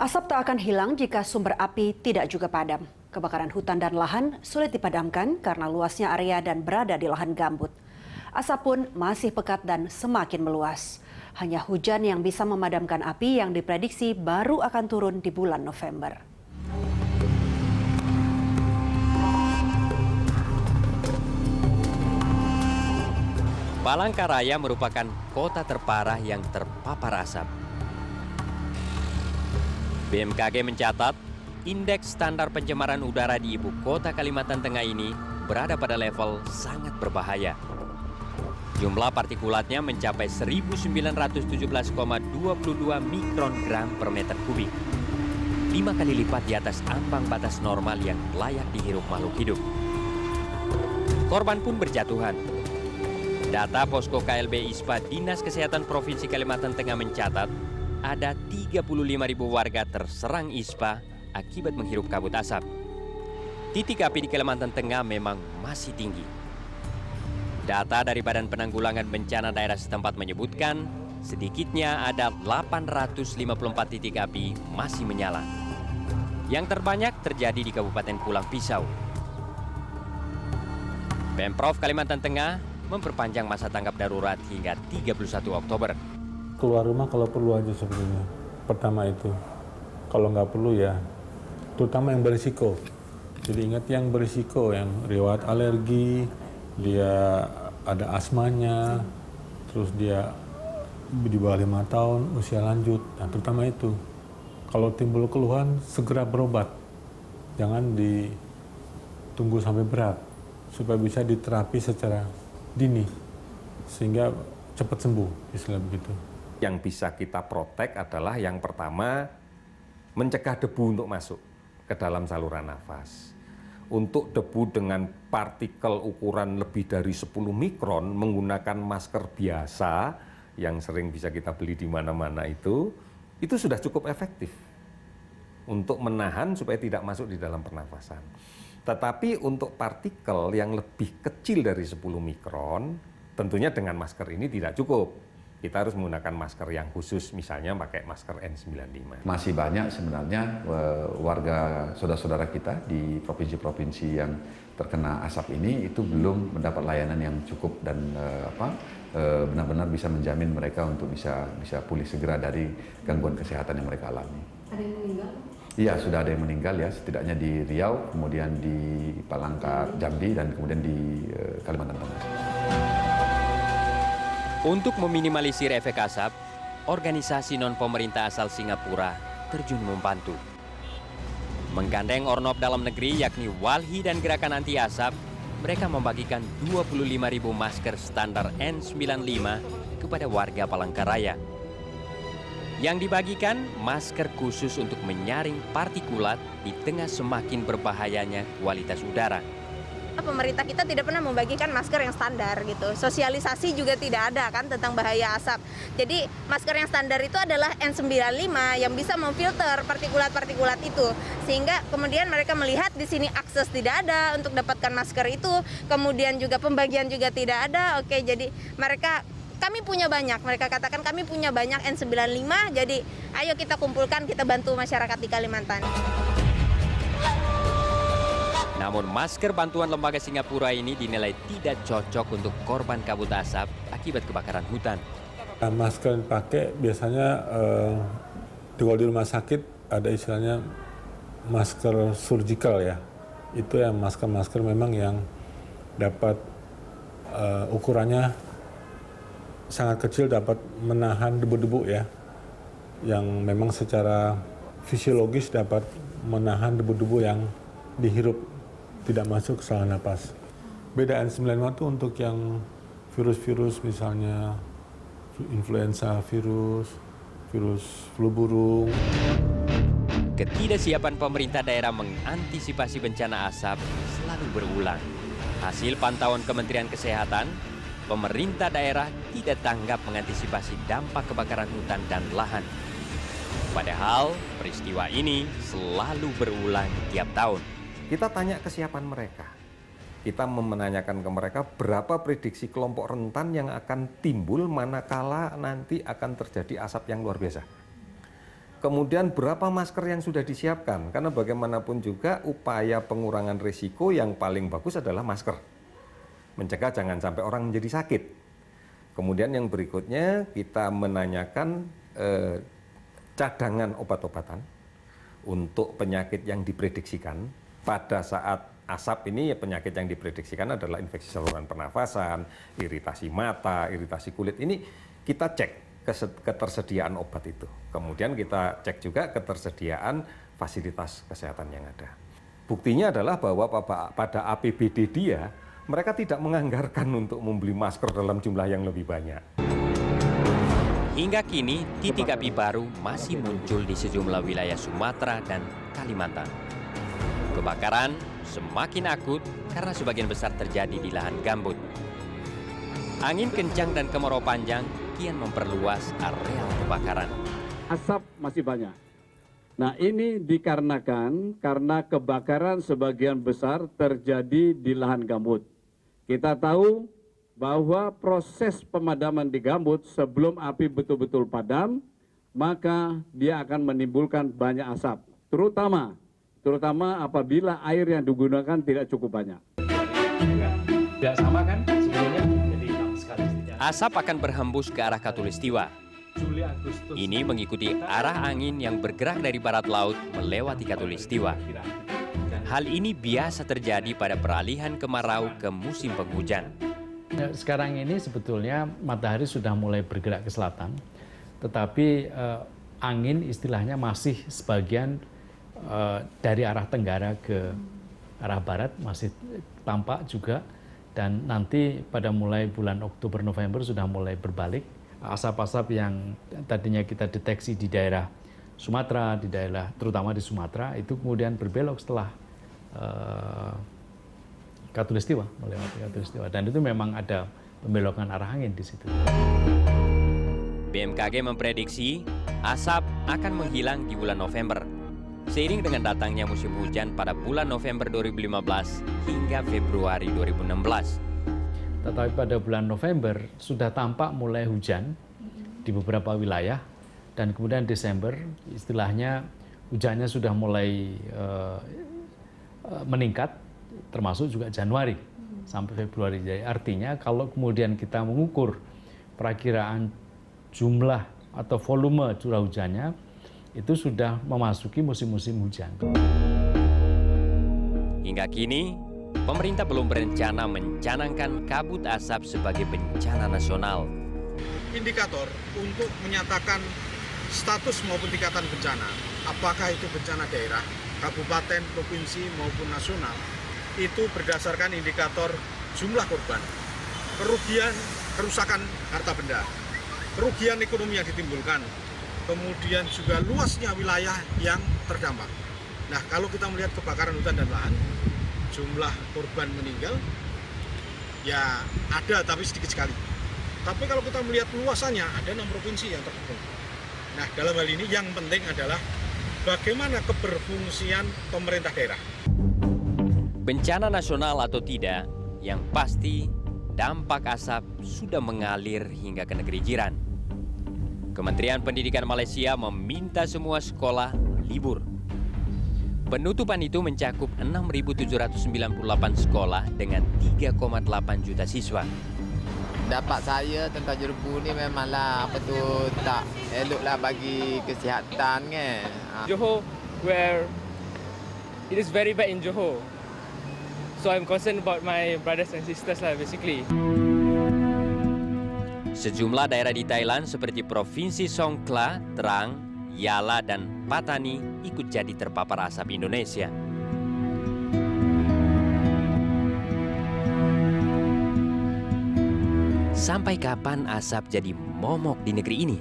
Asap tak akan hilang jika sumber api tidak juga padam. Kebakaran hutan dan lahan sulit dipadamkan karena luasnya area dan berada di lahan gambut. Asap pun masih pekat dan semakin meluas. Hanya hujan yang bisa memadamkan api yang diprediksi baru akan turun di bulan November. Palangkaraya merupakan kota terparah yang terpapar asap. BMKG mencatat, indeks standar pencemaran udara di ibu kota Kalimantan Tengah ini berada pada level sangat berbahaya. Jumlah partikulatnya mencapai 1917,22 mikrogram per meter kubik. 5 kali lipat di atas ambang batas normal yang layak dihirup makhluk hidup. Korban pun berjatuhan. Data Posko KLB ISPA Dinas Kesehatan Provinsi Kalimantan Tengah mencatat ada 35.000 warga terserang ISPA akibat menghirup kabut asap. Titik api di Kalimantan Tengah memang masih tinggi. Data dari Badan Penanggulangan Bencana Daerah setempat menyebutkan sedikitnya ada 854 titik api masih menyala. Yang terbanyak terjadi di Kabupaten Pulang Pisau. Pemprov Kalimantan Tengah memperpanjang masa tanggap darurat hingga 31 Oktober. Keluar rumah kalau perlu aja sebenarnya. Pertama itu, kalau nggak perlu ya, terutama yang berisiko. Jadi ingat yang berisiko, yang riwayat alergi, dia ada asmanya, terus dia di bawah 5 tahun, usia lanjut. Nah, terutama itu. Kalau timbul keluhan, segera berobat. Jangan ditunggu sampai berat, supaya bisa diterapi secara dini, sehingga cepat sembuh, istilah begitu. Yang bisa kita protek adalah yang pertama, mencegah debu untuk masuk ke dalam saluran nafas. Untuk debu dengan partikel ukuran lebih dari 10 mikron menggunakan masker biasa yang sering bisa kita beli di mana-mana itu sudah cukup efektif untuk menahan supaya tidak masuk di dalam pernafasan. Tetapi untuk partikel yang lebih kecil dari 10 mikron, tentunya dengan masker ini tidak cukup. Kita harus menggunakan masker yang khusus, misalnya pakai masker N95. Masih banyak sebenarnya warga saudara-saudara kita di provinsi-provinsi yang terkena asap ini itu belum mendapat layanan yang cukup dan benar-benar bisa menjamin mereka untuk bisa pulih segera dari gangguan kesehatan yang mereka alami. Ada yang meninggal? Iya, sudah ada yang meninggal ya, setidaknya di Riau, kemudian di Palangka, Jambi, dan kemudian di Kalimantan Tengah. Untuk meminimalisir efek asap, organisasi non-pemerintah asal Singapura terjun membantu. Menggandeng ornop dalam negeri yakni Walhi dan Gerakan Anti Asap, mereka membagikan 25.000 masker standar N95 kepada warga Palangkaraya. Yang dibagikan masker khusus untuk menyaring partikulat di tengah semakin berbahayanya kualitas udara. Pemerintah kita tidak pernah membagikan masker yang standar gitu. Sosialisasi juga tidak ada kan tentang bahaya asap. Jadi masker yang standar itu adalah N95 yang bisa memfilter partikulat-partikulat itu. Sehingga kemudian mereka melihat di sini akses tidak ada untuk dapatkan masker itu. Kemudian juga pembagian juga tidak ada. Oke, jadi kami punya banyak. Mereka katakan kami punya banyak N95. Jadi ayo kita kumpulkan, kita bantu masyarakat di Kalimantan. Namun masker bantuan lembaga Singapura ini dinilai tidak cocok untuk korban kabut asap akibat kebakaran hutan. Masker yang dipakai biasanya kalau di rumah sakit ada istilahnya masker surgical ya. Itu yang masker-masker memang yang dapat ukurannya sangat kecil, dapat menahan debu-debu ya. Yang memang secara fisiologis dapat menahan debu-debu yang dihirup, tidak masuk ke saluran napas. Beda N95 itu untuk yang virus-virus misalnya influenza virus flu burung. Ketidaksiapan pemerintah daerah mengantisipasi bencana asap selalu berulang. Hasil pantauan Kementerian Kesehatan, pemerintah daerah tidak tanggap mengantisipasi dampak kebakaran hutan dan lahan. Padahal peristiwa ini selalu berulang tiap tahun. Kita tanya kesiapan mereka. Kita menanyakan ke mereka berapa prediksi kelompok rentan yang akan timbul manakala nanti akan terjadi asap yang luar biasa. Kemudian berapa masker yang sudah disiapkan? Karena bagaimanapun juga upaya pengurangan risiko yang paling bagus adalah masker. Mencegah jangan sampai orang menjadi sakit. Kemudian yang berikutnya kita menanyakan cadangan obat-obatan untuk penyakit yang diprediksikan. Pada saat asap ini penyakit yang diprediksikan adalah infeksi saluran pernafasan, iritasi mata, iritasi kulit. Ini kita cek ketersediaan obat itu. Kemudian kita cek juga ketersediaan fasilitas kesehatan yang ada. Buktinya adalah bahwa pada APBD dia, mereka tidak menganggarkan untuk membeli masker dalam jumlah yang lebih banyak. Hingga kini, titik api baru masih muncul di sejumlah wilayah Sumatera dan Kalimantan. Kebakaran semakin akut karena sebagian besar terjadi di lahan gambut. Angin kencang dan kemarau panjang kian memperluas area kebakaran. Asap masih banyak. Nah, ini dikarenakan karena kebakaran sebagian besar terjadi di lahan gambut. Kita tahu bahwa proses pemadaman di gambut sebelum api betul-betul padam, maka dia akan menimbulkan banyak asap, terutama apabila air yang digunakan tidak cukup banyak. Tidak sama kan sebelumnya? Jadi sekali. Asap akan berhembus ke arah Khatulistiwa. Juli, Agustus. Ini mengikuti arah angin yang bergerak dari barat laut melewati Khatulistiwa. Hal ini biasa terjadi pada peralihan kemarau ke musim penghujan. Sekarang ini sebetulnya matahari sudah mulai bergerak ke selatan, tetapi angin istilahnya masih sebagian dari arah tenggara ke arah barat masih tampak juga, dan nanti pada mulai bulan Oktober-November sudah mulai berbalik. Asap-asap yang tadinya kita deteksi di daerah Sumatera, terutama di Sumatera, itu kemudian berbelok setelah Khatulistiwa, melewati Khatulistiwa, dan itu memang ada pembelokan arah angin di situ. BMKG memprediksi asap akan menghilang di bulan November, seiring dengan datangnya musim hujan pada bulan November 2015 hingga Februari 2016. Tetapi pada bulan November sudah tampak mulai hujan di beberapa wilayah, dan kemudian Desember istilahnya hujannya sudah mulai meningkat, termasuk juga Januari sampai Februari. Jadi artinya kalau kemudian kita mengukur perakiraan jumlah atau volume curah hujannya, itu sudah memasuki musim-musim hujan. Hingga kini, pemerintah belum berencana mencanangkan kabut asap sebagai bencana nasional. Indikator untuk menyatakan status maupun tingkatan bencana, apakah itu bencana daerah, kabupaten, provinsi maupun nasional, itu berdasarkan indikator jumlah korban, kerugian, kerusakan harta benda, kerugian ekonomi yang ditimbulkan, kemudian juga luasnya wilayah yang terdampak. Nah, kalau kita melihat kebakaran hutan dan lahan, jumlah korban meninggal ya ada, tapi sedikit sekali. Tapi kalau kita melihat luasannya, ada 6 provinsi yang terhubung. Nah, dalam hal ini yang penting adalah bagaimana keberfungsian pemerintah daerah. Bencana nasional atau tidak, yang pasti dampak asap sudah mengalir hingga ke negeri jiran. Kementerian Pendidikan Malaysia meminta semua sekolah libur. Penutupan itu mencakup 6.798 sekolah dengan 3,8 juta siswa. Dapat saya tentang Jerebu ni memanglah tak eloklah bagi kesihatan kan. Johor, where it is very bad in Johor. So I'm concerned about my brothers and sisters lah basically. Sejumlah daerah di Thailand seperti Provinsi Songkhla, Trang, Yala, dan Patani ikut jadi terpapar asap Indonesia. Sampai kapan asap jadi momok di negeri ini?